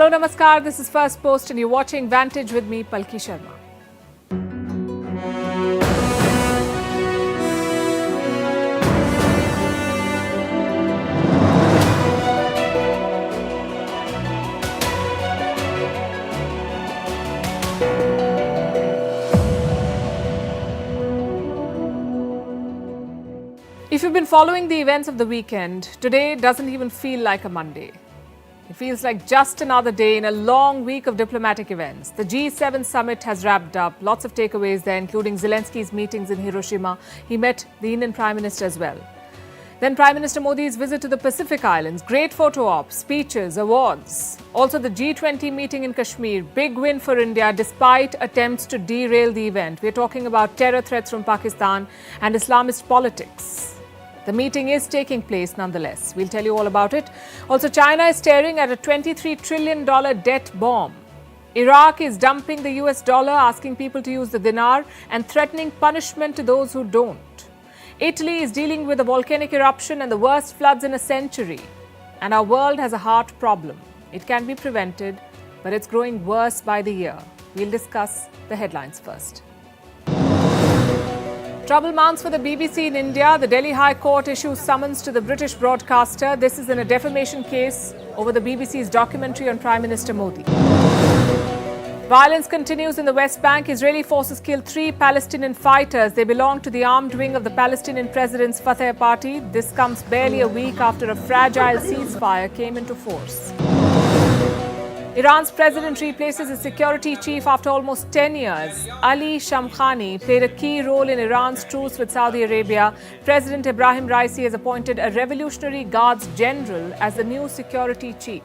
Hello, Namaskar. This is Firstpost and you're watching Vantage with me, Palki Sharma. If you've been following the events of the weekend, today doesn't even feel like a Monday. It feels like just another day in a long week of diplomatic events. The G7 summit has wrapped up. Lots of takeaways there, including Zelensky's meetings in Hiroshima. He met the Indian Prime Minister as well. Then Prime Minister Modi's visit to the Pacific Islands. Great photo ops, speeches, awards. Also the G20 meeting in Kashmir. Big win for India despite attempts to derail the event. We're talking about terror threats from Pakistan and Islamist politics. The meeting is taking place nonetheless. We'll tell you all about it. Also, China is staring at a $23 trillion debt bomb. Iraq is dumping the US dollar, asking people to use the dinar and threatening punishment to those who don't. Italy is dealing with a volcanic eruption and the worst floods in a century. And our world has a heart problem. It can be prevented, but it's growing worse by the year. We'll discuss the headlines first. Trouble mounts for the BBC in India. The Delhi High Court issues summons to the British broadcaster. This is in a defamation case over the BBC's documentary on Prime Minister Modi. Violence continues in the West Bank. Israeli forces killed 3 Palestinian fighters. They belong to the armed wing of the Palestinian President's Fatah Party. This comes barely a week after a fragile ceasefire came into force. Iran's president replaces his security chief after almost 10 years. Ali Shamkhani played a key role in Iran's truce with Saudi Arabia. President Ibrahim Raisi has appointed a Revolutionary Guards general as the new security chief.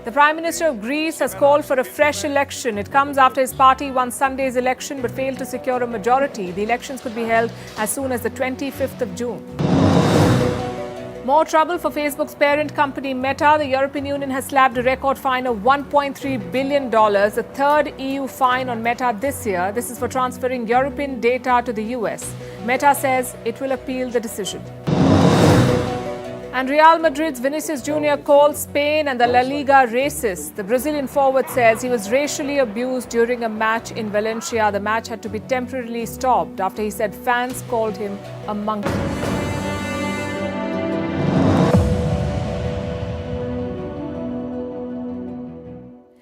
The Prime Minister of Greece has called for a fresh election. It comes after his party won Sunday's election but failed to secure a majority. The elections could be held as soon as the 25th of June. More trouble for Facebook's parent company Meta. The European Union has slapped a record fine of $1.3 billion, the third EU fine on Meta this year. This is for transferring European data to the US. Meta says it will appeal the decision. And Real Madrid's Vinicius Jr. calls Spain and the La Liga racist. The Brazilian forward says he was racially abused during a match in Valencia. The match had to be temporarily stopped after he said fans called him a monkey.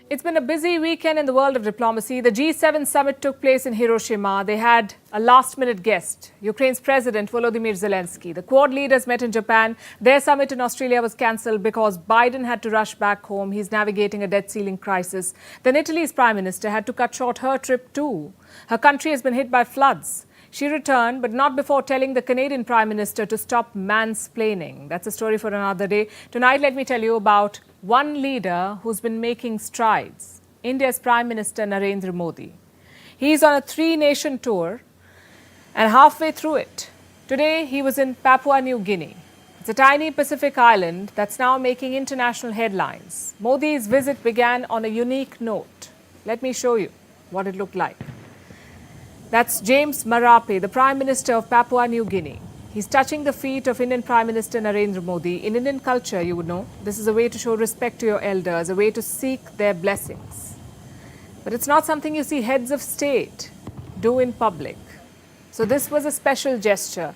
It's been a busy weekend in the world of diplomacy. The G7 summit took place in Hiroshima. They had a last-minute guest, Ukraine's President Volodymyr Zelensky. The Quad leaders met in Japan. Their summit in Australia was cancelled because Biden had to rush back home. He's navigating a debt ceiling crisis. Then Italy's Prime Minister had to cut short her trip too. Her country has been hit by floods. She returned, but not before telling the Canadian Prime Minister to stop mansplaining. That's a story for another day. Tonight, let me tell you about one leader who's been making strides, India's Prime Minister Narendra Modi. He's on a 3-nation tour and halfway through it. Today, he was in Papua New Guinea. It's a tiny Pacific island that's now making international headlines. Modi's visit began on a unique note. Let me show you what it looked like. That's James Marape, the Prime Minister of Papua New Guinea. He's touching the feet of Indian Prime Minister Narendra Modi. In Indian culture, you would know, this is a way to show respect to your elders, a way to seek their blessings. But it's not something you see heads of state do in public. So this was a special gesture.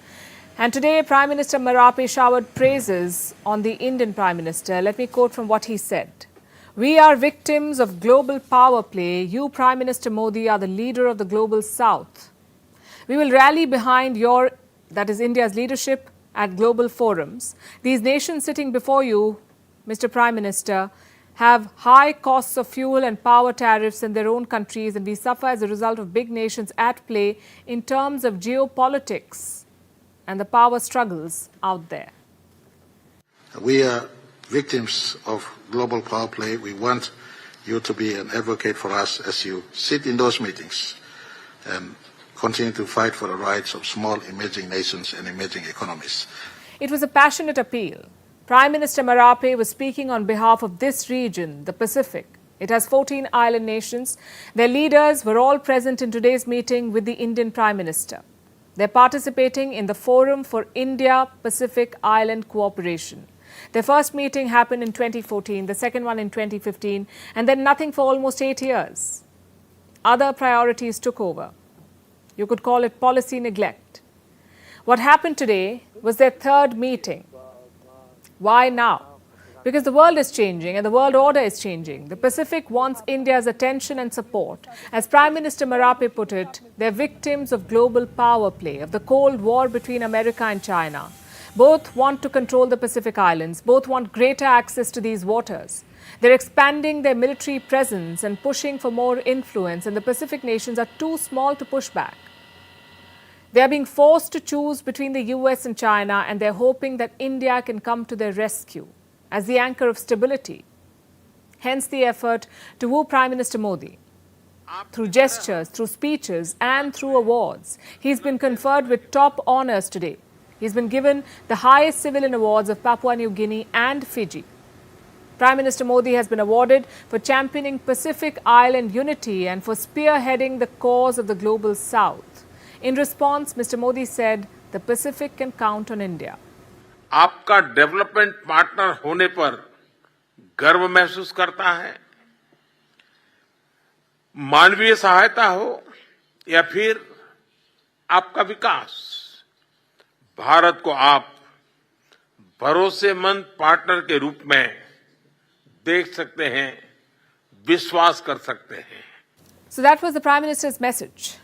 And today, Prime Minister Marape showered praises on the Indian Prime Minister. Let me quote from what he said. "We are victims of global power play. You, Prime Minister Modi, are the leader of the global South. We will rally behind your, that is India's leadership at global forums. These nations sitting before you, Mr. Prime Minister, have high costs of fuel and power tariffs in their own countries, and we suffer as a result of big nations at play in terms of geopolitics and the power struggles out there." We are victims of global power play. We want you to be an advocate for us as you sit in those meetings and continue to fight for the rights of small emerging nations and emerging economies. It was a passionate appeal. Prime Minister Marape was speaking on behalf of this region, the Pacific. It has 14 island nations. Their leaders were all present in today's meeting with the Indian Prime Minister. They're participating in the Forum for India-Pacific Island Cooperation. Their first meeting happened in 2014, the second one in 2015, and then nothing for almost 8 years. Other priorities took over. You could call it policy neglect. What happened today was their third meeting. Why now? Because the world is changing and the world order is changing. The Pacific wants India's attention and support. As Prime Minister Marape put it, they're victims of global power play, of the Cold War between America and China. Both want to control the Pacific Islands. Both want greater access to these waters. They're expanding their military presence and pushing for more influence, and the Pacific nations are too small to push back. They are being forced to choose between the US and China, and they're hoping that India can come to their rescue as the anchor of stability. Hence the effort to woo Prime Minister Modi. Through gestures, through speeches, and through awards, he's been conferred with top honours today. He's been given the highest civilian awards of Papua New Guinea and Fiji. Prime Minister Modi has been awarded for championing Pacific Island unity and for spearheading the cause of the global South. In response, Mr. Modi said, the Pacific can count on India. आपका development partner होने पर गर्व महसूस करता है। मानवीय सहायता हो या फिर आपका विकास, भारत को आप भरोसेमंद पार्टनर के रूप में देख सकते हैं, विश्वास कर सकते हैं। So that was the Prime Minister's message.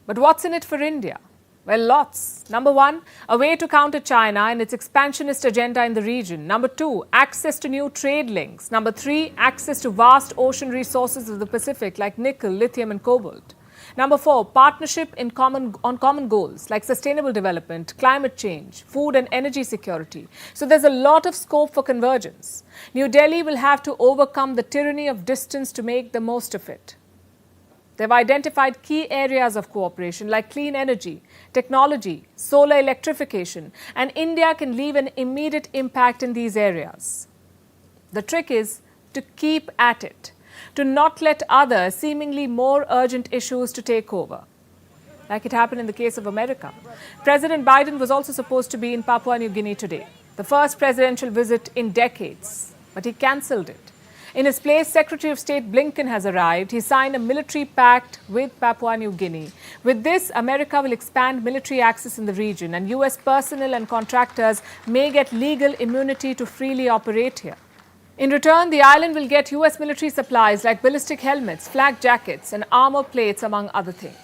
But what's in it for India? Well, lots. Number one, a way to counter China and its expansionist agenda in the region. Number two, access to new trade links. Number three, access to vast ocean resources of the Pacific like nickel, lithium and cobalt. Number four, partnership on common goals like sustainable development, climate change, food and energy security. So there's a lot of scope for convergence. New Delhi will have to overcome the tyranny of distance to make the most of it. They've identified key areas of cooperation like clean energy, technology, solar electrification, and India can leave an immediate impact in these areas. The trick is to keep at it, to not let other seemingly more urgent issues to take over, like it happened in the case of America. President Biden was also supposed to be in Papua New Guinea today, the first presidential visit in decades, but he cancelled it. In his place, Secretary of State Blinken has arrived. He signed a military pact with Papua New Guinea. With this, America will expand military access in the region, and US personnel and contractors may get legal immunity to freely operate here. In return, the island will get US military supplies like ballistic helmets, flak jackets, and armor plates, among other things.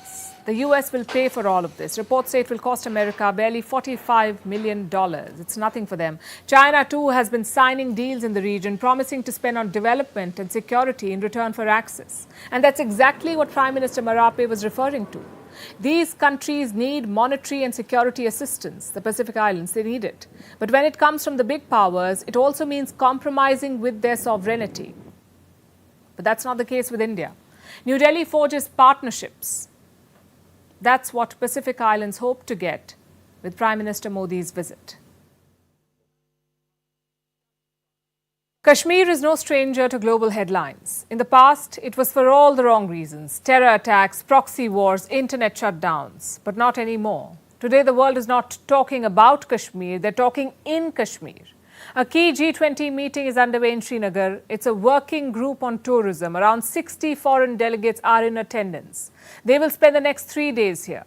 The US will pay for all of this. Reports say it will cost America barely $45 million. It's nothing for them. China, too, has been signing deals in the region, promising to spend on development and security in return for access. And that's exactly what Prime Minister Marape was referring to. These countries need monetary and security assistance. The Pacific Islands, they need it. But when it comes from the big powers, it also means compromising with their sovereignty. But that's not the case with India. New Delhi forges partnerships. That's what Pacific Islands hope to get with Prime Minister Modi's visit. Kashmir is no stranger to global headlines. In the past, it was for all the wrong reasons: terror attacks, proxy wars, internet shutdowns. But not anymore. Today, the world is not talking about Kashmir, they're talking in Kashmir. A key G20 meeting is underway in Srinagar. It's a working group on tourism. Around 60 foreign delegates are in attendance. They will spend the next 3 days here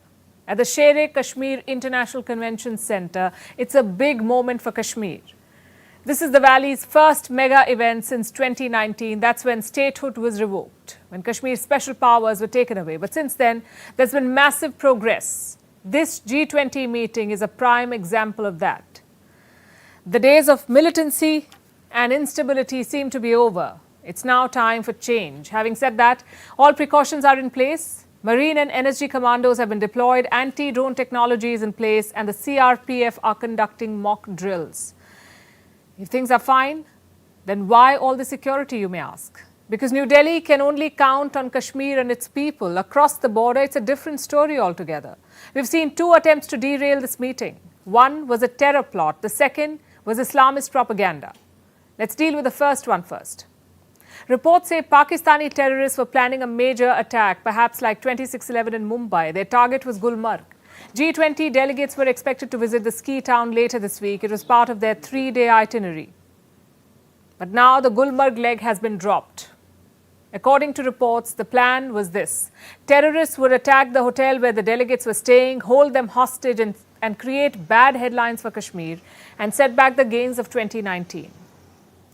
at the Sher-e-Kashmir International Convention Centre. It's a big moment for Kashmir. This is the Valley's first mega event since 2019. That's when statehood was revoked, when Kashmir's special powers were taken away. But since then, there's been massive progress. This G20 meeting is a prime example of that. The days of militancy and instability seem to be over. It's now time for change. Having said that, all precautions are in place. Marine and energy commandos have been deployed, anti-drone technology is in place, and the CRPF are conducting mock drills. If things are fine, then why all the security, you may ask? Because New Delhi can only count on Kashmir and its people. Across the border, it's a different story altogether. We've seen 2 attempts to derail this meeting. One was a terror plot. The second was Islamist propaganda. Let's deal with the first one first. Reports say Pakistani terrorists were planning a major attack, perhaps like 26/11 in Mumbai. Their target was Gulmarg. G20 delegates were expected to visit the ski town later this week. It was part of their 3-day itinerary. But now the Gulmarg leg has been dropped. According to reports, the plan was this. Terrorists would attack the hotel where the delegates were staying, hold them hostage and create bad headlines for Kashmir and set back the gains of 2019.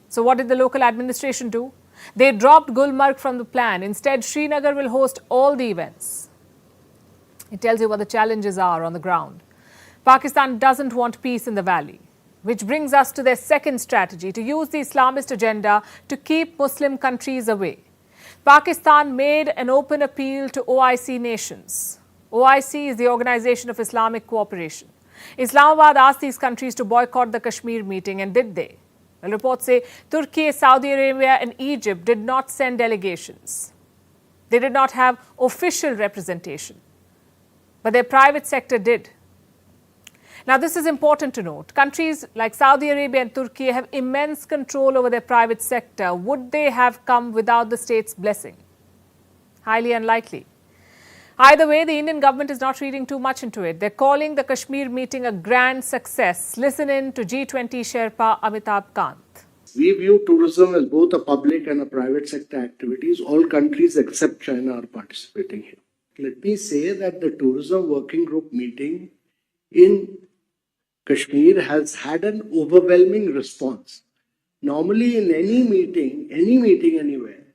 So what did the local administration do? They dropped Gulmarg from the plan. Instead, Srinagar will host all the events. It tells you what the challenges are on the ground. Pakistan doesn't want peace in the valley, which brings us to their second strategy, to use the Islamist agenda to keep Muslim countries away. Pakistan made an open appeal to OIC nations. OIC is the Organization of Islamic Cooperation. Islamabad asked these countries to boycott the Kashmir meeting, and did they? Well, reports say Turkey, Saudi Arabia and Egypt did not send delegations. They did not have official representation, but their private sector did. Now, this is important to note. Countries like Saudi Arabia and Turkey have immense control over their private sector. Would they have come without the state's blessing? Highly unlikely. Either way, the Indian government is not reading too much into it. They're calling the Kashmir meeting a grand success. Listen in to G20 Sherpa Amitabh Kant. We view tourism as both a public and a private sector activities. All countries except China are participating here. Let me say that the tourism working group meeting in Kashmir has had an overwhelming response. Normally in any meeting anywhere,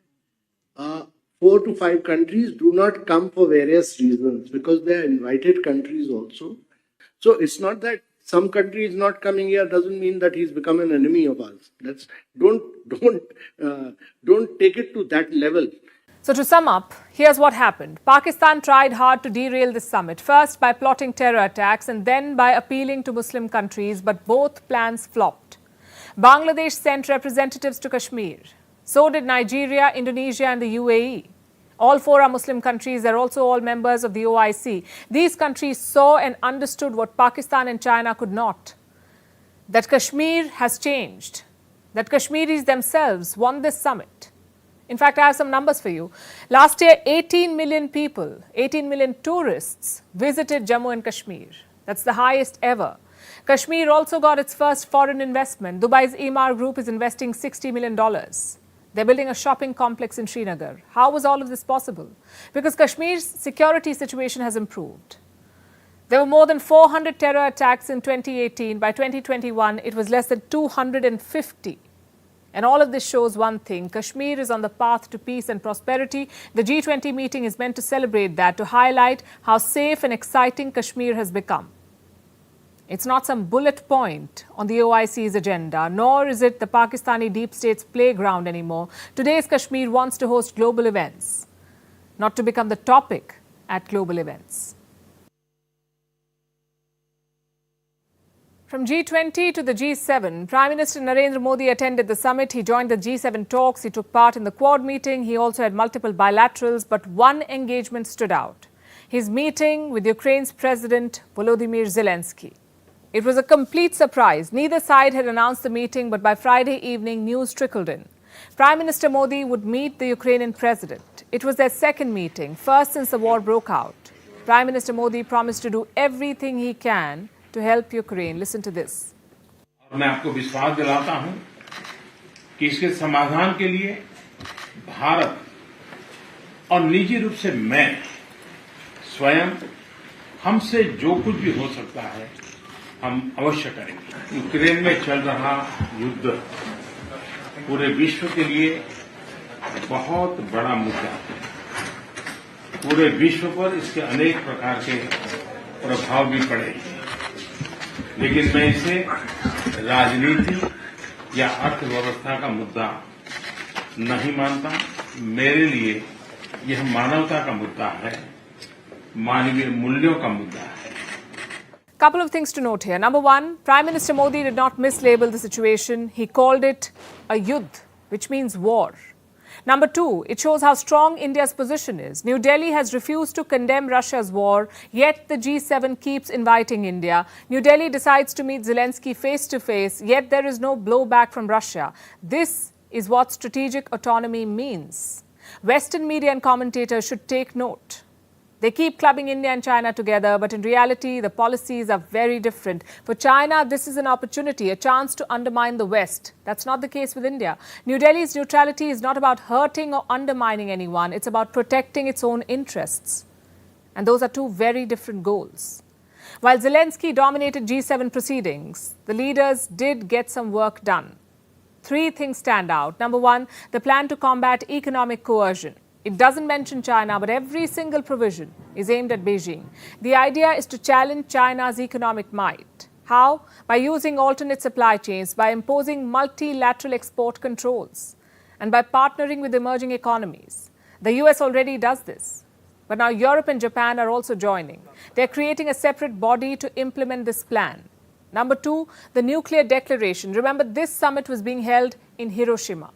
4 to 5 countries do not come for various reasons because they are invited countries also. So it's not that some country is not coming here doesn't mean that he's become an enemy of ours. Don't take it to that level. So to sum up, here's what happened. Pakistan tried hard to derail this summit, first by plotting terror attacks and then by appealing to Muslim countries, but both plans flopped. Bangladesh sent representatives to Kashmir. So did Nigeria, Indonesia and the UAE. All 4 are Muslim countries. They're also all members of the OIC. These countries saw and understood what Pakistan and China could not. That Kashmir has changed. That Kashmiris themselves won this summit. In fact, I have some numbers for you. Last year, 18 million people, 18 million tourists visited Jammu and Kashmir. That's the highest ever. Kashmir also got its first foreign investment. Dubai's Emaar Group is investing $60 million. They're building a shopping complex in Srinagar. How was all of this possible? Because Kashmir's security situation has improved. There were more than 400 terror attacks in 2018. By 2021, it was less than 250. And all of this shows one thing. Kashmir is on the path to peace and prosperity. The G20 meeting is meant to celebrate that, to highlight how safe and exciting Kashmir has become. It's not some bullet point on the OIC's agenda, nor is it the Pakistani deep state's playground anymore. Today's Kashmir wants to host global events, not to become the topic at global events. From G20 to the G7, Prime Minister Narendra Modi attended the summit. He joined the G7 talks. He took part in the Quad meeting. He also had multiple bilaterals, but one engagement stood out. His meeting with Ukraine's President Volodymyr Zelensky. It was a complete surprise. Neither side had announced the meeting, but by Friday evening, news trickled in. Prime Minister Modi would meet the Ukrainian president. It was their second meeting, first since the war broke out. Prime Minister Modi promised to do everything he can to help Ukraine. Listen to this. मैं आपको विश्वास दिलाता हूं कि इसके समाधान के लिए भारत और निजी रूप से मैं स्वयं हमसे जो कुछ भी हो सकता है हम अवश्य करेंगे। यूक्रेन में चल रहा युद्ध पूरे विश्व के लिए बहुत बड़ा मुद्दा है। पूरे विश्व पर इसके अनेक प्रकार के प्रभाव भी पड़ेंगे, लेकिन मैं इसे राजनीति या अर्थव्यवस्था का मुद्दा नहीं मानता। मेरे लिए यह मानवता का मुद्दा है, मानवीय मूल्यों का मुद्दा है। Couple of things to note here. Number one, Prime Minister Modi did not mislabel the situation. He called it a yudh, which means war. Number two, it shows how strong India's position is. New Delhi has refused to condemn Russia's war, yet the G7 keeps inviting India. New Delhi decides to meet Zelensky face to face, yet there is no blowback from Russia. This is what strategic autonomy means. Western media and commentators should take note. They keep clubbing India and China together, but in reality, the policies are very different. For China, this is an opportunity, a chance to undermine the West. That's not the case with India. New Delhi's neutrality is not about hurting or undermining anyone. It's about protecting its own interests. And those are two very different goals. While Zelensky dominated G7 proceedings, the leaders did get some work done. Three things stand out. Number one, the plan to combat economic coercion. It doesn't mention China, but every single provision is aimed at Beijing. The idea is to challenge China's economic might. How? By using alternate supply chains, by imposing multilateral export controls, and by partnering with emerging economies. The US already does this. But now Europe and Japan are also joining. They're creating a separate body to implement this plan. Number two, the nuclear declaration. Remember, this summit was being held in Hiroshima.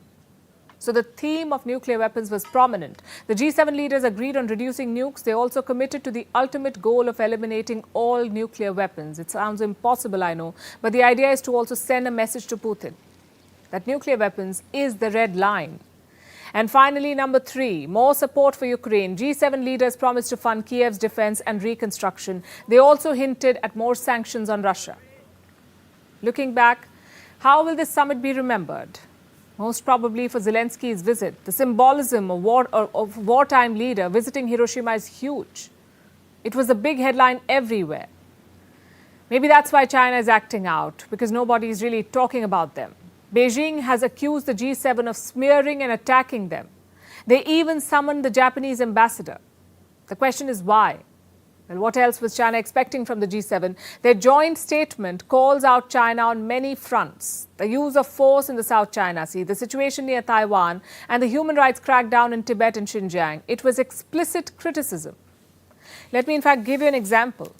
So the theme of nuclear weapons was prominent. The G7 leaders agreed on reducing nukes. They also committed to the ultimate goal of eliminating all nuclear weapons. It sounds impossible, I know, but the idea is to also send a message to Putin that nuclear weapons is the red line. And finally, number three, more support for Ukraine. G7 leaders promised to fund Kiev's defense and reconstruction. They also hinted at more sanctions on Russia. Looking back, how will this summit be remembered? Most probably for Zelensky's visit. The symbolism of wartime leader visiting Hiroshima is huge. It was a big headline everywhere. Maybe that's why China is acting out, because nobody is really talking about them. Beijing has accused the G7 of smearing and attacking them. They even summoned the Japanese ambassador. The question is why? Well, what else was China expecting from the G7? Their joint statement calls out China on many fronts. The use of force in the South China Sea, the situation near Taiwan, and the human rights crackdown in Tibet and Xinjiang. It was explicit criticism. Let me, in fact, give you an example.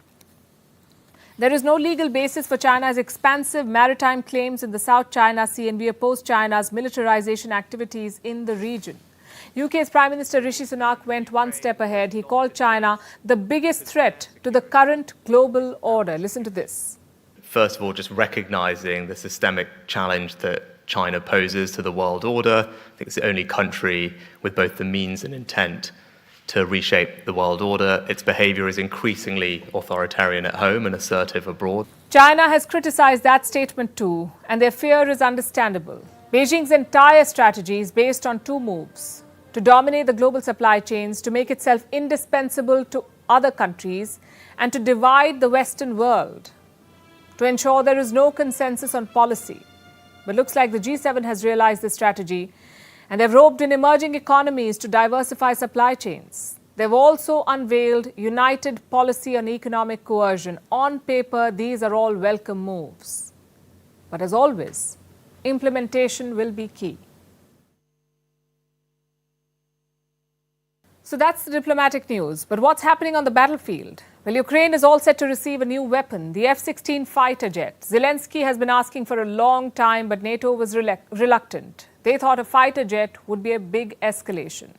There is no legal basis for China's expansive maritime claims in the South China Sea, and we oppose China's militarization activities in the region. UK's Prime Minister Rishi Sunak went one step ahead. He called China the biggest threat to the current global order. Listen to this. First of all, just recognizing the systemic challenge that China poses to the world order. I think it's the only country with both the means and intent to reshape the world order. Its behavior is increasingly authoritarian at home and assertive abroad. China has criticized that statement too, and their fear is understandable. Beijing's entire strategy is based on two moves: to dominate the global supply chains, to make itself indispensable to other countries, and to divide the Western world, to ensure there is no consensus on policy. But looks like the G7 has realized this strategy, and they've roped in emerging economies to diversify supply chains. They've also unveiled united policy on economic coercion. On paper, these are all welcome moves. But as always, implementation will be key. So that's the diplomatic news. But what's happening on the battlefield? Well, Ukraine is all set to receive a new weapon, the F-16 fighter jet. Zelensky has been asking for a long time, but NATO was reluctant. They thought a fighter jet would be a big escalation.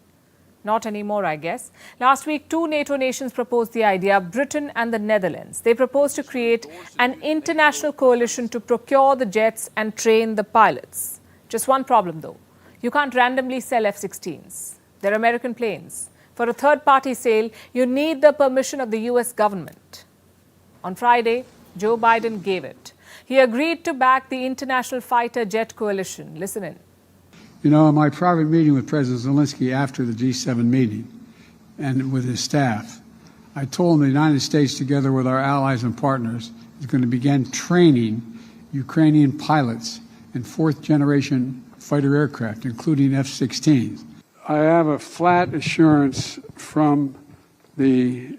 Not anymore, I guess. Last week, two NATO nations proposed the idea, Britain and the Netherlands. They proposed to create an international coalition to procure the jets and train the pilots. Just one problem, though. You can't randomly sell F-16s. They're American planes. For a third-party sale, you need the permission of the US government. On Friday, Joe Biden gave it. He agreed to back the International Fighter Jet Coalition. Listen in. You know, in my private meeting with President Zelensky after the G7 meeting and with his staff, I told him the United States, together with our allies and partners, is going to begin training Ukrainian pilots in fourth-generation fighter aircraft, including F-16s. I have a flat assurance from Zelensky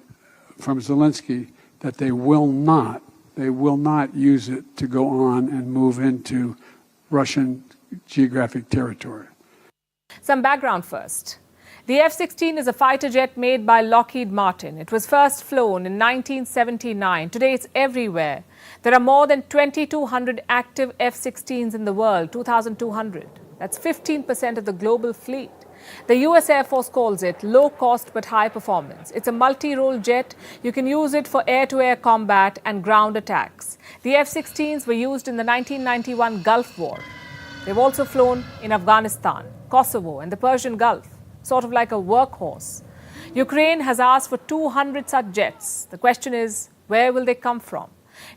that they will not use it to go on and move into Russian geographic territory. Some background first. The F-16 is a fighter jet made by Lockheed Martin. It was first flown in 1979. Today it's everywhere. There are more than 2,200 active F-16s in the world, 2,200. That's 15% of the global fleet. The US Air Force calls it low cost but high performance. It's a multi-role jet. You can use it for air-to-air combat and ground attacks. The F-16s were used in the 1991 Gulf War. They've also flown in Afghanistan, Kosovo and the Persian Gulf, sort of like a workhorse. Ukraine has asked for 200 such jets. The question is, where will they come from?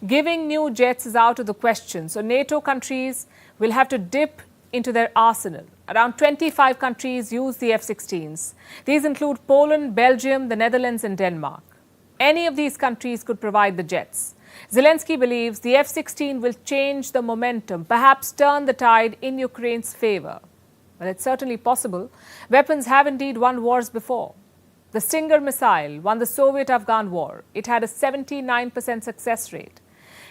Giving new jets is out of the question, so NATO countries will have to dip into their arsenal. Around 25 countries use the F-16s. These include Poland, Belgium, the Netherlands and Denmark. Any of these countries could provide the jets. Zelensky believes the F-16 will change the momentum, perhaps turn the tide in Ukraine's favor. Well, it's certainly possible. Weapons have indeed won wars before. The Stinger missile won the Soviet-Afghan war. It had a 79% success rate.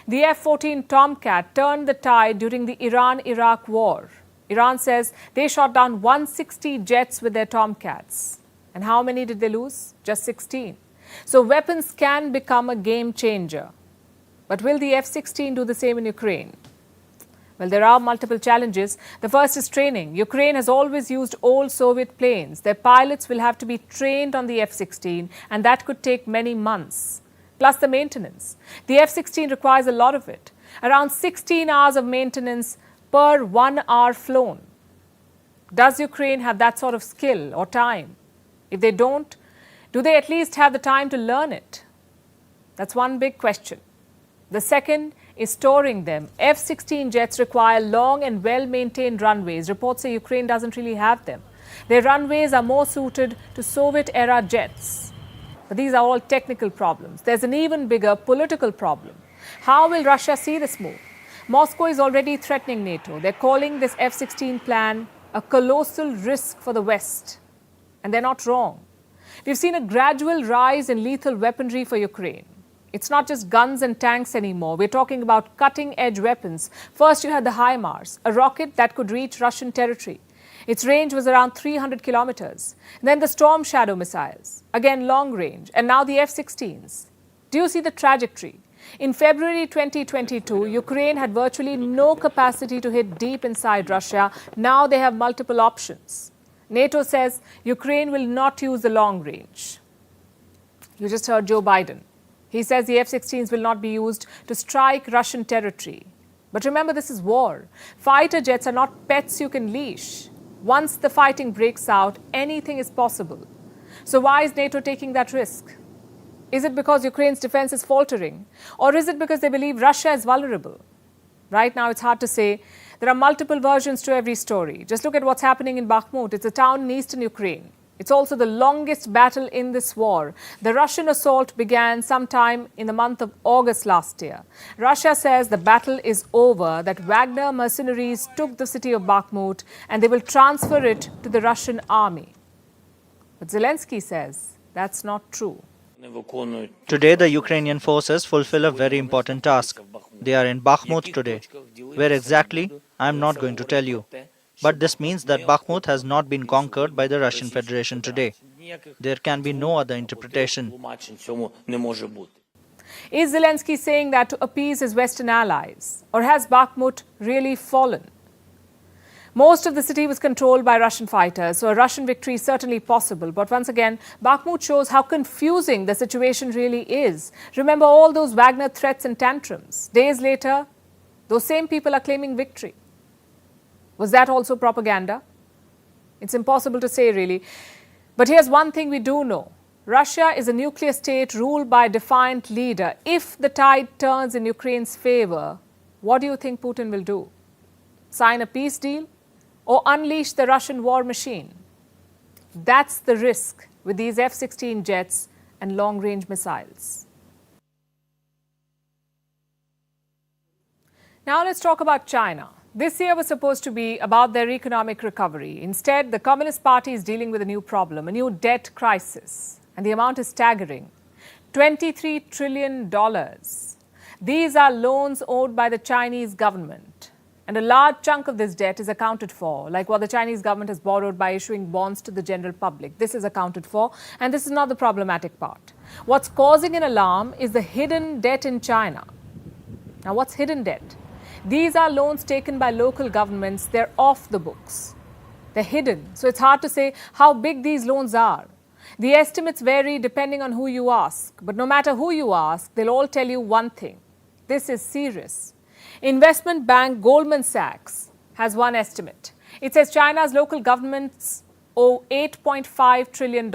The F-14 Tomcat turned the tide during the Iran-Iraq war. Iran says they shot down 160 jets with their Tomcats. And how many did they lose? Just 16. So weapons can become a game changer. But will the F-16 do the same in Ukraine? Well, there are multiple challenges. The first is training. Ukraine has always used old Soviet planes. Their pilots will have to be trained on the F-16, and that could take many months. Plus the maintenance. The F-16 requires a lot of it. Around 16 hours of maintenance per 1 hour flown. Does Ukraine have that sort of skill or time? If they don't, do they at least have the time to learn it? That's one big question. The second is storing them. F-16 jets require long and well-maintained runways. Reports say Ukraine doesn't really have them. Their runways are more suited to Soviet-era jets. But these are all technical problems. There's an even bigger political problem. How will Russia see this move? Moscow is already threatening NATO. They're calling this F-16 plan a colossal risk for the West. And they're not wrong. We've seen a gradual rise in lethal weaponry for Ukraine. It's not just guns and tanks anymore. We're talking about cutting-edge weapons. First, you had the HIMARS, a rocket that could reach Russian territory. Its range was around 300 kilometers. Then the Storm Shadow missiles, again long range, and now the F-16s. Do you see the trajectory? In February 2022, Ukraine had virtually no capacity to hit deep inside Russia. Now they have multiple options. NATO says Ukraine will not use the long range. You just heard Joe Biden. He says the F-16s will not be used to strike Russian territory. But remember, this is war. Fighter jets are not pets you can leash. Once the fighting breaks out, anything is possible. So why is NATO taking that risk? Is it because Ukraine's defense is faltering? Or is it because they believe Russia is vulnerable? Right now, it's hard to say. There are multiple versions to every story. Just look at what's happening in Bakhmut. It's a town in eastern Ukraine. It's also the longest battle in this war. The Russian assault began sometime in the month of August last year. Russia says the battle is over, that Wagner mercenaries took the city of Bakhmut and they will transfer it to the Russian army. But Zelensky says that's not true. Today, the Ukrainian forces fulfill a very important task. They are in Bakhmut today. Where exactly? I am not going to tell you. But this means that Bakhmut has not been conquered by the Russian Federation today. There can be no other interpretation. Is Zelensky saying that to appease his Western allies? Or has Bakhmut really fallen? Most of the city was controlled by Russian fighters, so a Russian victory is certainly possible. But once again, Bakhmut shows how confusing the situation really is. Remember all those Wagner threats and tantrums. Days later, those same people are claiming victory. Was that also propaganda? It's impossible to say, really. But here's one thing we do know. Russia is a nuclear state ruled by a defiant leader. If the tide turns in Ukraine's favor, what do you think Putin will do? Sign a peace deal? Or unleash the Russian war machine? That's the risk with these F-16 jets and long-range missiles. Now let's talk about China. This year was supposed to be about their economic recovery. Instead, the Communist Party is dealing with a new problem, a new debt crisis. And the amount is staggering. $23 trillion. These are loans owed by the Chinese government. And a large chunk of this debt is accounted for, like what the Chinese government has borrowed by issuing bonds to the general public. This is accounted for, and this is not the problematic part. What's causing an alarm is the hidden debt in China. Now, what's hidden debt? These are loans taken by local governments. They're off the books. They're hidden, so it's hard to say how big these loans are. The estimates vary depending on who you ask. But no matter who you ask, they'll all tell you one thing. This is serious. Investment bank Goldman Sachs has one estimate. It says China's local governments owe $8.5 trillion.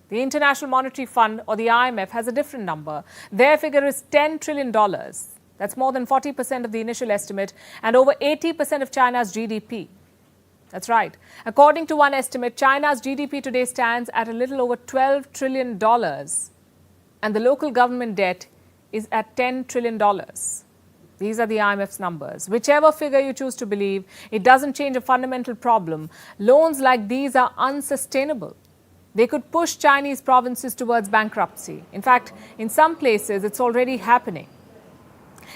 The International Monetary Fund, or the IMF, has a different number. Their figure is $10 trillion. That's more than 40% of the initial estimate and over 80% of China's GDP. That's right. According to one estimate, China's GDP today stands at a little over $12 trillion and the local government debt is at $10 trillion. These are the IMF's numbers. Whichever figure you choose to believe, it doesn't change a fundamental problem. Loans like these are unsustainable. They could push Chinese provinces towards bankruptcy. In fact, in some places, it's already happening.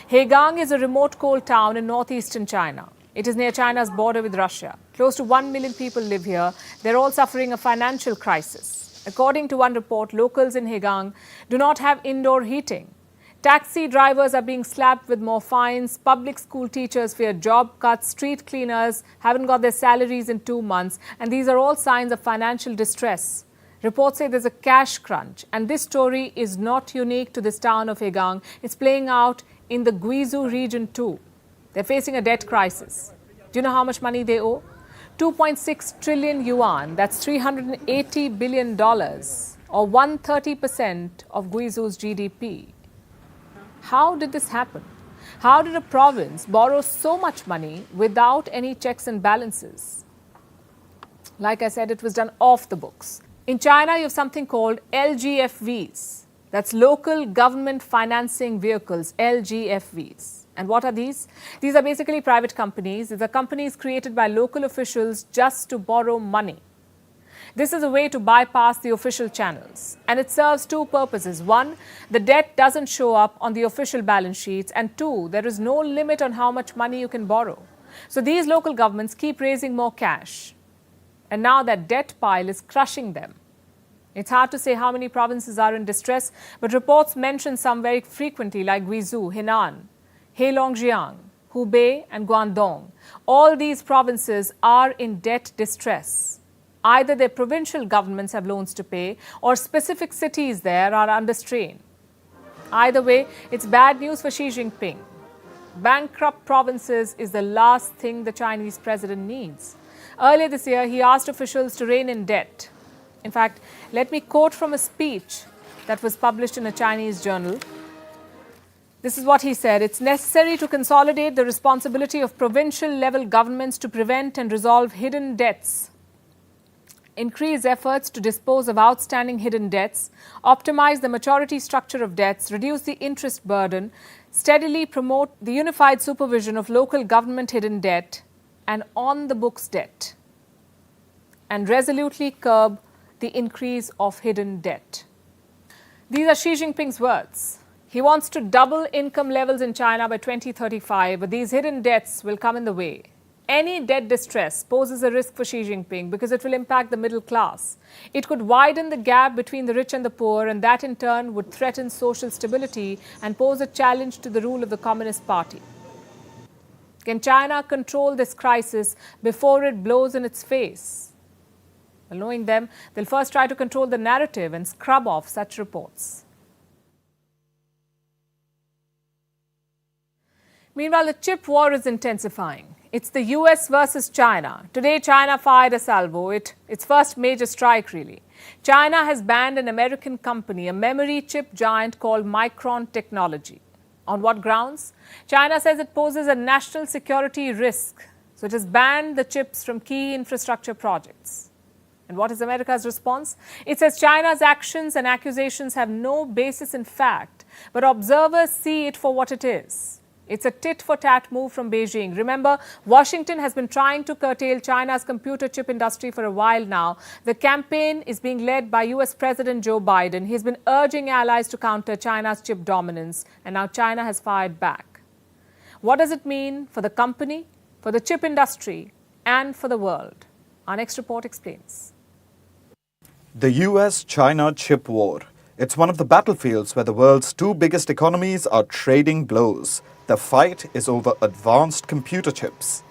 Hegang is a remote coal town in northeastern China. It is near China's border with Russia. Close to 1 million people live here. They're all suffering a financial crisis. According to one report, locals in Hegang do not have indoor heating. Taxi drivers are being slapped with more fines. Public school teachers fear job cuts. Street cleaners haven't got their salaries in 2 months. And these are all signs of financial distress. Reports say there's a cash crunch. And this story is not unique to this town of Hegang. It's playing out in the Guizhou region too. They're facing a debt crisis. Do you know how much money they owe? 2.6 trillion yuan. That's $380 billion, or 130% of Guizhou's GDP. How did this happen? How did a province borrow so much money without any checks and balances? Like I said, it was done off the books. In China, you have something called LGFVs. That's local government financing vehicles, LGFVs. And what are these? These are basically private companies. These are companies created by local officials just to borrow money. This is a way to bypass the official channels. And it serves two purposes. One, the debt doesn't show up on the official balance sheets. And two, there is no limit on how much money you can borrow. So these local governments keep raising more cash. And now that debt pile is crushing them. It's hard to say how many provinces are in distress, but reports mention some very frequently, like Guizhou, Henan, Heilongjiang, Hubei, and Guangdong. All these provinces are in debt distress. Either their provincial governments have loans to pay, or specific cities there are under strain. Either way, it's bad news for Xi Jinping. Bankrupt provinces is the last thing the Chinese president needs. Earlier this year, he asked officials to rein in debt. In fact, let me quote from a speech that was published in a Chinese journal. This is what he said. It's necessary to consolidate the responsibility of provincial level governments to prevent and resolve hidden debts, increase efforts to dispose of outstanding hidden debts, optimize the maturity structure of debts, reduce the interest burden, steadily promote the unified supervision of local government hidden debt and on-the-books debt, and resolutely curb the increase of hidden debt. These are Xi Jinping's words. He wants to double income levels in China by 2035, but these hidden debts will come in the way. Any debt distress poses a risk for Xi Jinping because it will impact the middle class. It could widen the gap between the rich and the poor, and that in turn would threaten social stability and pose a challenge to the rule of the Communist Party. Can China control this crisis before it blows in its face? Well, knowing them, they'll first try to control the narrative and scrub off such reports. Meanwhile, the chip war is intensifying. It's the US versus China. Today, China fired a salvo, its first major strike really. China has banned an American company, a memory chip giant called Micron Technology. On what grounds? China says it poses a national security risk, so it has banned the chips from key infrastructure projects. And what is America's response? It says China's actions and accusations have no basis in fact, but observers see it for what it is. It's a tit-for-tat move from Beijing. Remember, Washington has been trying to curtail China's computer chip industry for a while now. The campaign is being led by US President Joe Biden. He's been urging allies to counter China's chip dominance, and now China has fired back. What does it mean for the company, for the chip industry, and for the world? Our next report explains. The US-China chip war. It's one of the battlefields where the world's two biggest economies are trading blows. The fight is over advanced computer chips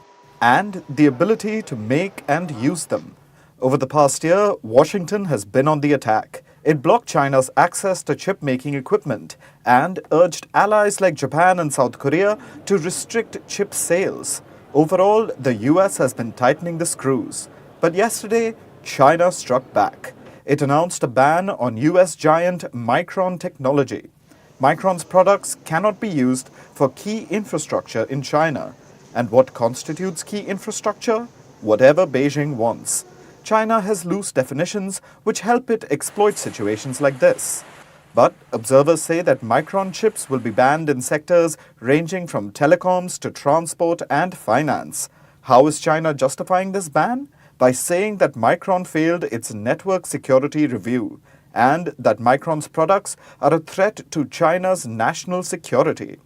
and the ability to make and use them. Over the past year, Washington has been on the attack. It blocked China's access to chip-making equipment and urged allies like Japan and South Korea to restrict chip sales. Overall, the US has been tightening the screws. But yesterday, China struck back. It announced a ban on US giant Micron technology. Micron's products cannot be used for key infrastructure in China. And what constitutes key infrastructure? Whatever Beijing wants. China has loose definitions which help it exploit situations like this. But observers say that Micron chips will be banned in sectors ranging from telecoms to transport and finance. How is China justifying this ban? By saying that Micron failed its network security review and that Micron's products are a threat to China's national security.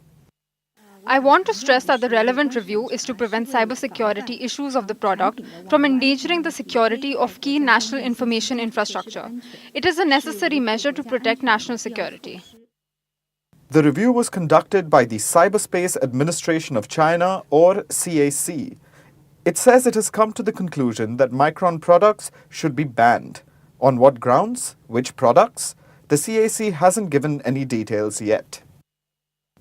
I want to stress that the relevant review is to prevent cybersecurity issues of the product from endangering the security of key national information infrastructure. It is a necessary measure to protect national security. The review was conducted by the Cyberspace Administration of China, or CAC. It says it has come to the conclusion that Micron products should be banned. On what grounds? Which products? The CAC hasn't given any details yet.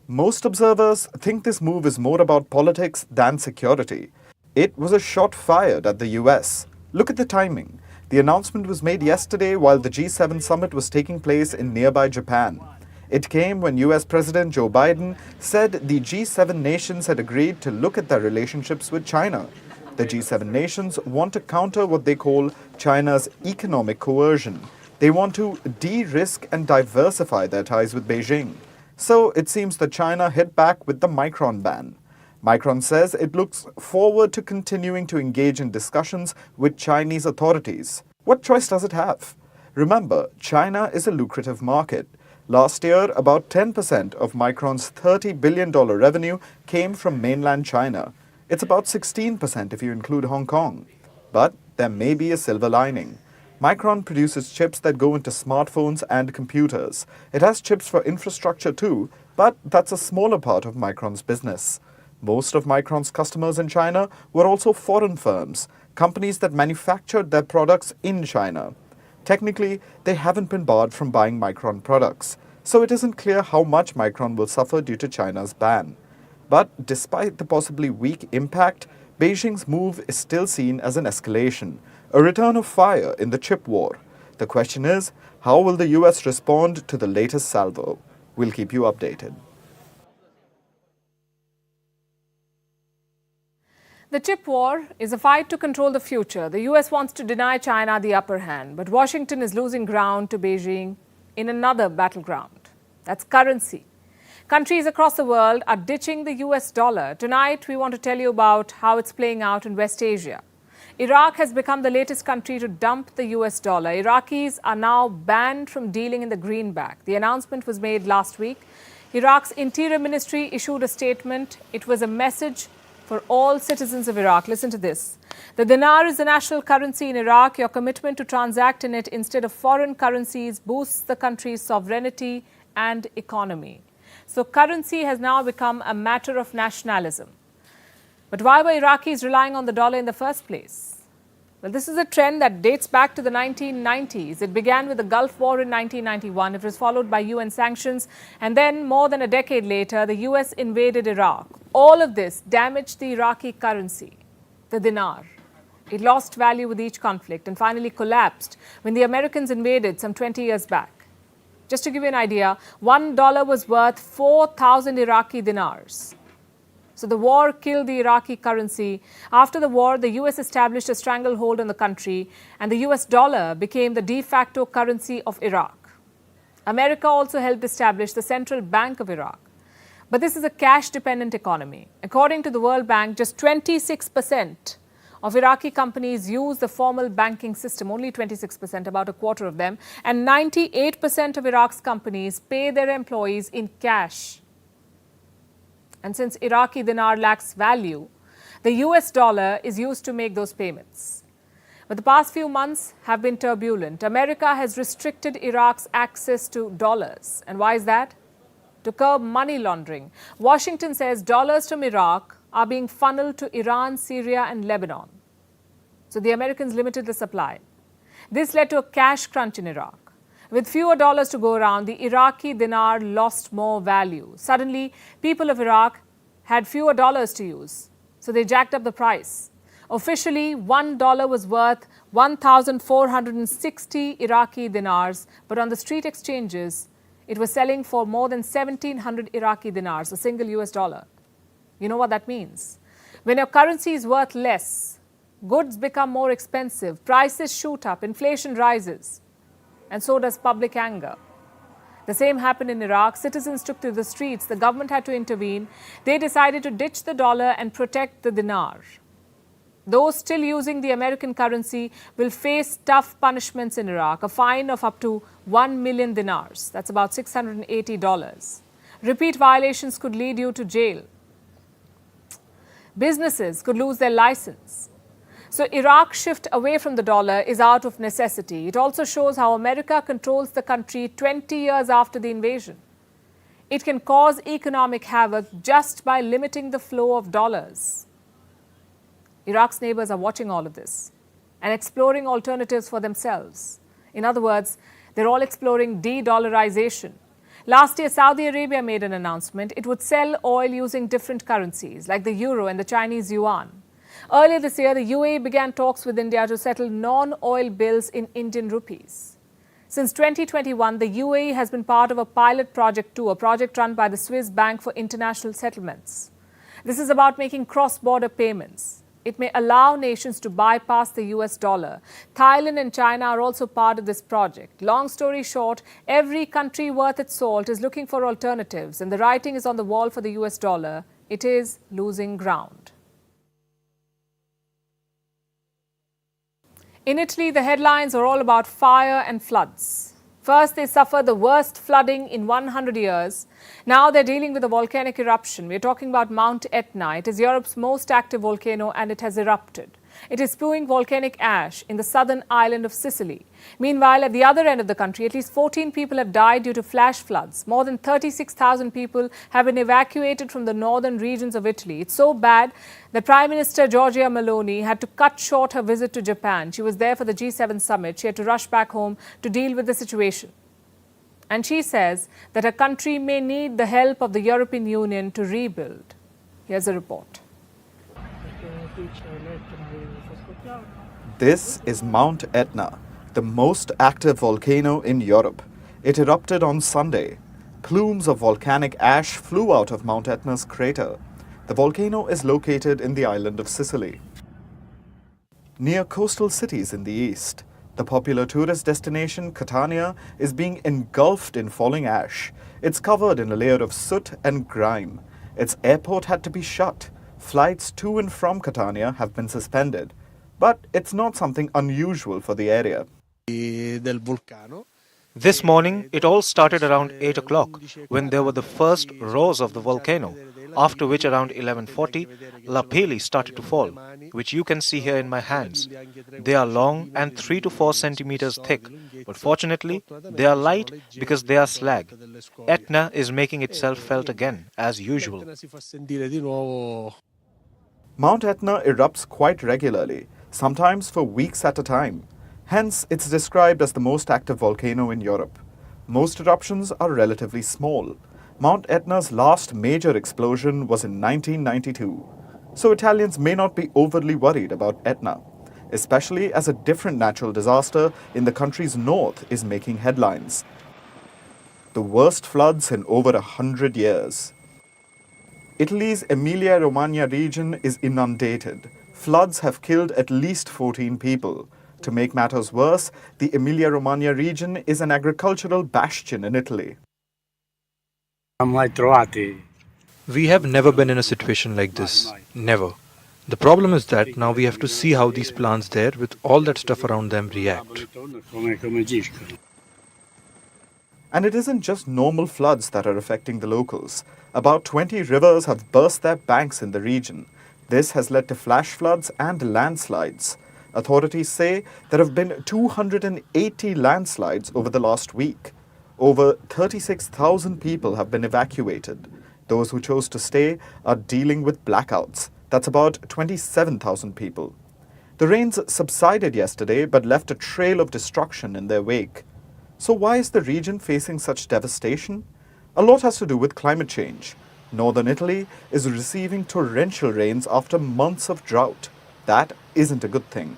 Most observers think this move is more about politics than security. It was a shot fired at the US. Look at the timing. The announcement was made yesterday while the G7 summit was taking place in nearby Japan. It came when US President Joe Biden said the G7 nations had agreed to look at their relationships with China. The G7 nations want to counter what they call China's economic coercion. They want to de-risk and diversify their ties with Beijing. So it seems that China hit back with the Micron ban. Micron says it looks forward to continuing to engage in discussions with Chinese authorities. What choice does it have? Remember, China is a lucrative market. Last year, about 10% of Micron's $30 billion revenue came from mainland China. It's about 16% if you include Hong Kong. But there may be a silver lining. Micron produces chips that go into smartphones and computers. It has chips for infrastructure too, but that's a smaller part of Micron's business. Most of Micron's customers in China were also foreign firms, companies that manufactured their products in China. Technically, they haven't been barred from buying Micron products, so it isn't clear how much Micron will suffer due to China's ban. But despite the possibly weak impact, Beijing's move is still seen as an escalation, a return of fire in the chip war. The question is, how will the US respond to the latest salvo? We'll keep you updated. The chip war is a fight to control the future. The US wants to deny China the upper hand, but Washington is losing ground to Beijing in another battleground. That's currency. Countries across the world are ditching the US dollar. Tonight, we want to tell you about how it's playing out in West Asia. Iraq has become the latest country to dump the US dollar. Iraqis are now banned from dealing in the greenback. The announcement was made last week. Iraq's Interior Ministry issued a statement. It was a message for all citizens of Iraq. Listen to this. The dinar is the national currency in Iraq. Your commitment to transact in it instead of foreign currencies boosts the country's sovereignty and economy. So currency has now become a matter of nationalism. But why were Iraqis relying on the dollar in the first place? Well, this is a trend that dates back to the 1990s. It began with the Gulf War in 1991. It was followed by UN sanctions. And then, more than a decade later, the US invaded Iraq. All of this damaged the Iraqi currency, the dinar. It lost value with each conflict and finally collapsed when the Americans invaded some 20 years back. Just to give you an idea, $1 was worth 4,000 Iraqi dinars. So the war killed the Iraqi currency. After the war, the US established a stranglehold on the country, and the US dollar became the de facto currency of Iraq. America also helped establish the central bank of Iraq. But this is a cash-dependent economy. According to the World Bank, just 26% of Iraqi companies use the formal banking system, only 26%, about a quarter of them, and 98% of Iraq's companies pay their employees in cash. And since Iraqi dinar lacks value, the US dollar is used to make those payments. But the past few months have been turbulent. America has restricted Iraq's access to dollars. And why is that? To curb money laundering. Washington says dollars from Iraq are being funneled to Iran, Syria, and Lebanon. So the Americans limited the supply. This led to a cash crunch in Iraq. With fewer dollars to go around, the Iraqi dinar lost more value. Suddenly, people of Iraq had fewer dollars to use, so they jacked up the price. Officially, $1 was worth 1,460 Iraqi dinars, but on the street exchanges, it was selling for more than 1,700 Iraqi dinars, a single US dollar. You know what that means? When your currency is worth less, goods become more expensive, prices shoot up, inflation rises, and so does public anger. The same happened in Iraq. Citizens took to the streets. The government had to intervene. They decided to ditch the dollar and protect the dinar. Those still using the American currency will face tough punishments in Iraq, a fine of up to 1 million dinars. That's about $680. Repeat violations could lead you to jail. Businesses could lose their license. So Iraq's shift away from the dollar is out of necessity. It also shows how America controls the country 20 years after the invasion. It can cause economic havoc just by limiting the flow of dollars. Iraq's neighbors are watching all of this and exploring alternatives for themselves. In other words, they're all exploring de-dollarization. Last year, Saudi Arabia made an announcement. It would sell oil using different currencies, like the euro and the Chinese yuan. Earlier this year, the UAE began talks with India to settle non-oil bills in Indian rupees. Since 2021, the UAE has been part of a pilot project too, a project run by the Swiss Bank for International Settlements. This is about making cross-border payments. It may allow nations to bypass the US dollar. Thailand and China are also part of this project. Long story short, every country worth its salt is looking for alternatives, and the writing is on the wall for the US dollar. It is losing ground. In Italy, the headlines are all about fire and floods. First, they suffered the worst flooding in 100 years. Now they're dealing with a volcanic eruption. We're talking about Mount Etna. It is Europe's most active volcano and it has erupted. It is spewing volcanic ash in the southern island of Sicily. Meanwhile, at the other end of the country, at least 14 people have died due to flash floods. More than 36,000 people have been evacuated from the northern regions of Italy. It's so bad that Prime Minister Giorgia Meloni had to cut short her visit to Japan. She was there for the G7 summit. She had to rush back home to deal with the situation. And she says that her country may need the help of the European Union to rebuild. Here's a report. This is Mount Etna, the most active volcano in Europe. It erupted on Sunday. Plumes of volcanic ash flew out of Mount Etna's crater. The volcano is located in the island of Sicily, near coastal cities in the east. The popular tourist destination, Catania, is being engulfed in falling ash. It's covered in a layer of soot and grime. Its airport had to be shut. Flights to and from Catania have been suspended. But it's not something unusual for the area. This morning, it all started around 8 o'clock when there were the first roars of the volcano, after which around 11:40, lapilli started to fall, which you can see here in my hands. They are long and 3 to 4 centimeters thick, but fortunately, they are light because they are slag. Etna is making itself felt again, as usual. Mount Etna erupts quite regularly, sometimes for weeks at a time. Hence, it's described as the most active volcano in Europe. Most eruptions are relatively small. Mount Etna's last major explosion was in 1992. So Italians may not be overly worried about Etna, especially as a different natural disaster in the country's north is making headlines. The worst floods in over 100 years. Italy's Emilia-Romagna region is inundated. Floods have killed at least 14 people. To make matters worse, the Emilia-Romagna region is an agricultural bastion in Italy. We have never been in a situation like this. Never. The problem is that now we have to see how these plants there, with all that stuff around them, react. And it isn't just normal floods that are affecting the locals. About 20 rivers have burst their banks in the region. This has led to flash floods and landslides. Authorities say there have been 280 landslides over the last week. Over 36,000 people have been evacuated. Those who chose to stay are dealing with blackouts. That's about 27,000 people. The rains subsided yesterday but left a trail of destruction in their wake. So why is the region facing such devastation? A lot has to do with climate change. Northern Italy is receiving torrential rains after months of drought. That isn't a good thing.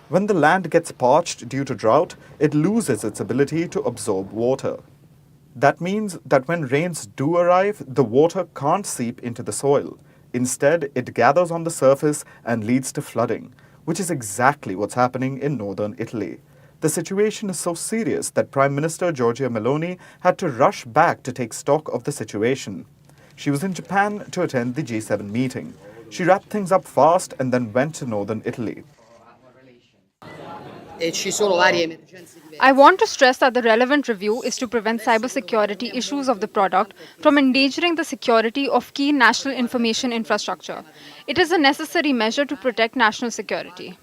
When the land gets parched due to drought, it loses its ability to absorb water. That means that when rains do arrive, the water can't seep into the soil. Instead, it gathers on the surface and leads to flooding, which is exactly what's happening in northern Italy. The situation is so serious that Prime Minister Giorgia Meloni had to rush back to take stock of the situation. She was in Japan to attend the G7 meeting. She wrapped things up fast and then went to northern Italy. I want to stress that the relevant review is to prevent cybersecurity issues of the product from endangering the security of key national information infrastructure. It is a necessary measure to protect national security.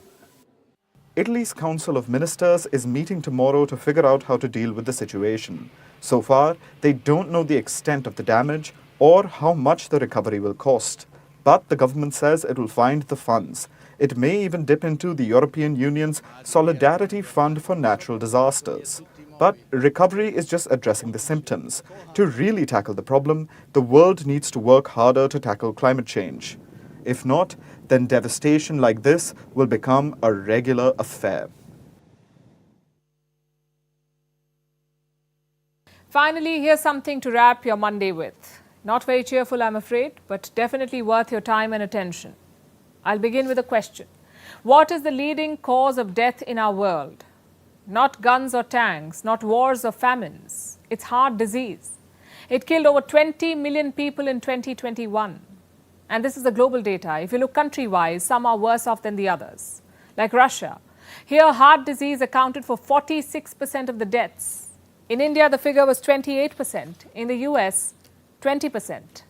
Italy's Council of Ministers is meeting tomorrow to figure out how to deal with the situation. So far, they don't know the extent of the damage or how much the recovery will cost. But the government says it will find the funds. It may even dip into the European Union's Solidarity Fund for Natural Disasters. But recovery is just addressing the symptoms. To really tackle the problem, the world needs to work harder to tackle climate change. If not, then devastation like this will become a regular affair. Finally, here's something to wrap your Monday with. Not very cheerful, I'm afraid, but definitely worth your time and attention. I'll begin with a question. What is the leading cause of death in our world? Not guns or tanks, not wars or famines. It's heart disease. It killed over 20 million people in 2021. And this is the global data. If you look country-wise, some are worse off than the others. Like Russia. Here, heart disease accounted for 46% of the deaths. In India, the figure was 28%. In the US, 20%.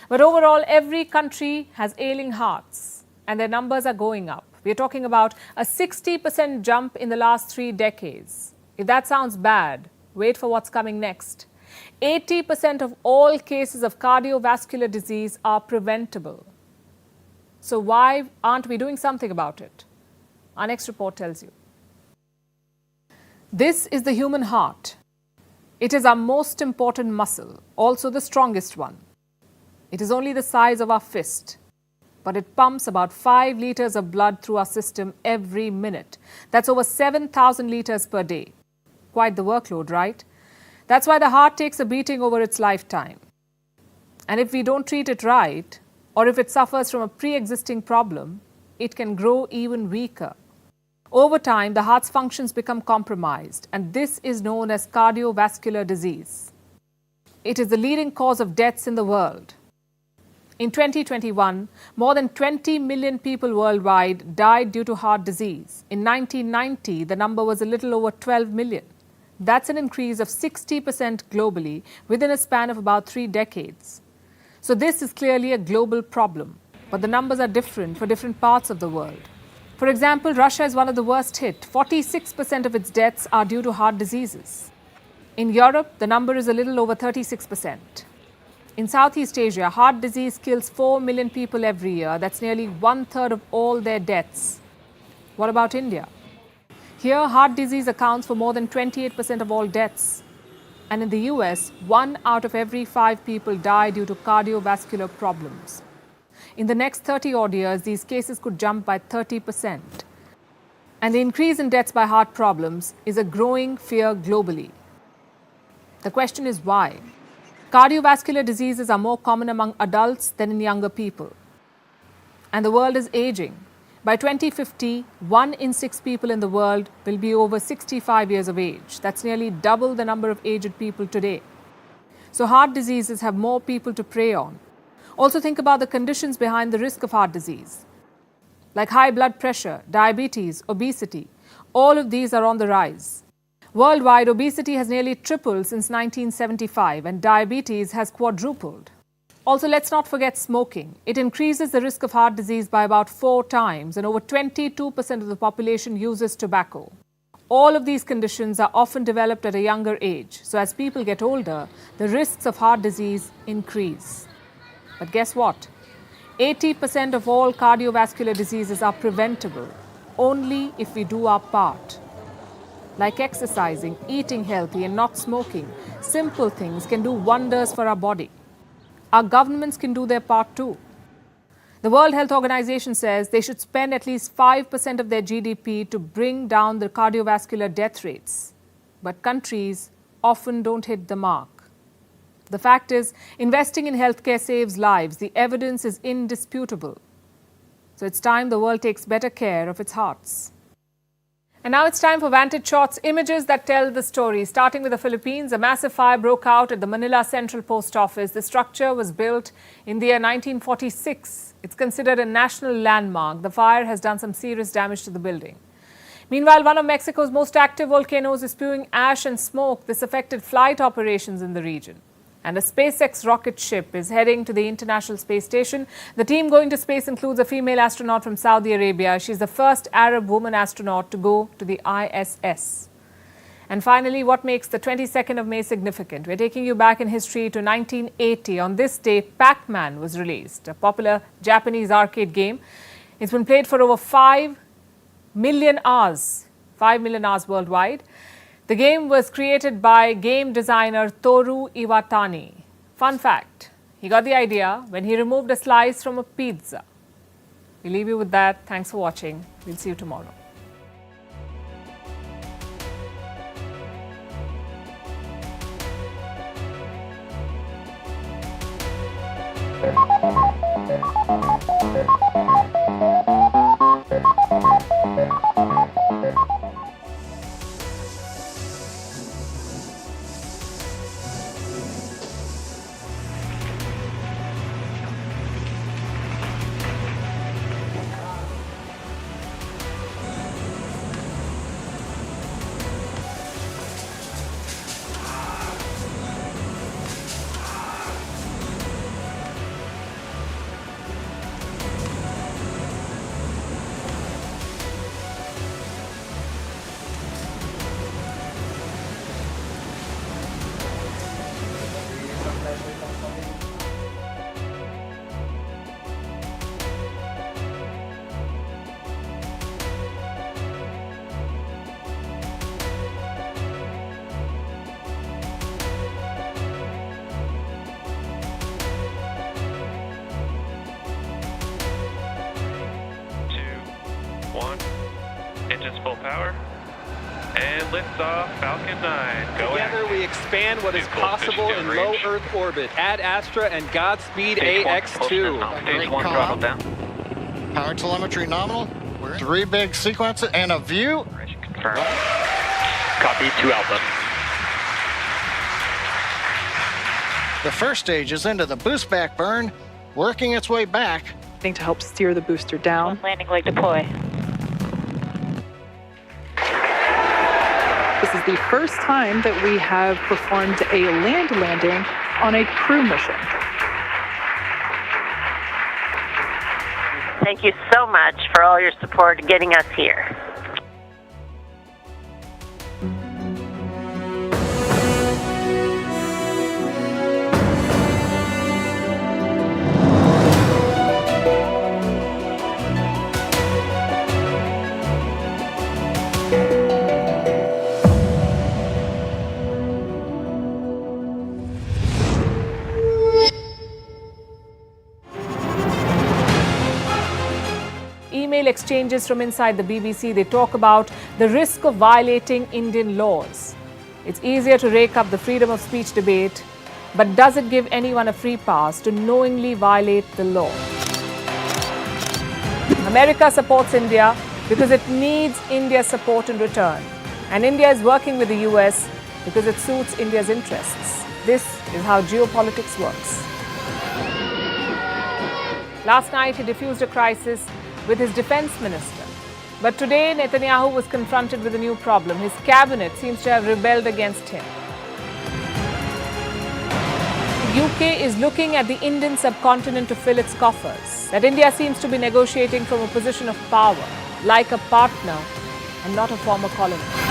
But overall, every country has ailing hearts. And their numbers are going up. We're talking about a 60% jump in the last 3 decades. If that sounds bad, wait for what's coming next. 80% of all cases of cardiovascular disease are preventable. So why aren't we doing something about it? Our next report tells you. This is the human heart. It is our most important muscle, also the strongest one. It is only the size of our fist, but it pumps about 5 liters of blood through our system every minute. That's over 7,000 liters per day. Quite the workload, right? That's why the heart takes a beating over its lifetime. And if we don't treat it right, or if it suffers from a pre-existing problem, it can grow even weaker. Over time, the heart's functions become compromised, and this is known as cardiovascular disease. It is the leading cause of deaths in the world. In 2021, more than 20 million people worldwide died due to heart disease. In 1990, the number was a little over 12 million. That's an increase of 60% globally within a span of about 3 decades. So this is clearly a global problem, but the numbers are different for different parts of the world. For example, Russia is one of the worst hit. 46% of its deaths are due to heart diseases. In Europe, the number is a little over 36%. In Southeast Asia, heart disease kills 4 million people every year. That's nearly 1/3 of all their deaths. What about India? Here, heart disease accounts for more than 28% of all deaths. And in the US, 1 out of every 5 people die due to cardiovascular problems. In the next 30 odd years, these cases could jump by 30%. And the increase in deaths by heart problems is a growing fear globally. The question is why? Cardiovascular diseases are more common among adults than in younger people. And the world is aging. By 2050, 1 in 6 people in the world will be over 65 years of age. That's nearly double the number of aged people today. So heart diseases have more people to prey on. Also think about the conditions behind the risk of heart disease, like high blood pressure, diabetes, obesity. All of these are on the rise. Worldwide, obesity has nearly tripled since 1975 and diabetes has quadrupled. Also, let's not forget smoking. It increases the risk of heart disease by about 4 times and over 22% of the population uses tobacco. All of these conditions are often developed at a younger age. So as people get older, the risks of heart disease increase. But guess what? 80% of all cardiovascular diseases are preventable only if we do our part. Like exercising, eating healthy and not smoking, simple things can do wonders for our body. Our governments can do their part too. The World Health Organization says they should spend at least 5% of their GDP to bring down the cardiovascular death rates. But countries often don't hit the mark. The fact is, investing in healthcare saves lives. The evidence is indisputable. So it's time the world takes better care of its hearts. And now it's time for Vantage Shots, images that tell the story. Starting with the Philippines, a massive fire broke out at the Manila Central Post Office. The structure was built in the year 1946. It's considered a national landmark. The fire has done some serious damage to the building. Meanwhile, one of Mexico's most active volcanoes is spewing ash and smoke. This affected flight operations in the region. And a SpaceX rocket ship is heading to the International Space Station. The team going to space includes a female astronaut from Saudi Arabia. She's the first Arab woman astronaut to go to the ISS. And finally, what makes the 22nd of May significant? We're taking you back in history to 1980. On this day, Pac-Man was released, a popular Japanese arcade game. It's been played for over 5 million hours worldwide. The game was created by game designer Toru Iwatani. Fun fact, he got the idea when he removed a slice from a pizza. We leave you with that. Thanks for watching. We'll see you tomorrow. Engines full power. And liftoff, Falcon 9. Go Together we expand what is possible in low Earth orbit. Ad Astra and Godspeed AX2. Stage 1 throttle down. Power telemetry nominal. 3 big sequences and a view. Confirmed. Copy 2 Alpha. The first stage is into the boost back burn, working its way back. To help steer the booster down. Landing leg deploy. This is the first time that we have performed a land landing on a crew mission. Thank you so much for all your support getting us here. Email exchanges from inside the BBC, they talk about the risk of violating Indian laws. It's easier to rake up the freedom of speech debate, but does it give anyone a free pass to knowingly violate the law? America supports India because it needs India's support in return. And India is working with the US because it suits India's interests. This is how geopolitics works. Last night, he diffused a crisis with his defense minister. But today, Netanyahu was confronted with a new problem. His cabinet seems to have rebelled against him. The UK is looking at the Indian subcontinent to fill its coffers. That India seems to be negotiating from a position of power, like a partner and not a former colony.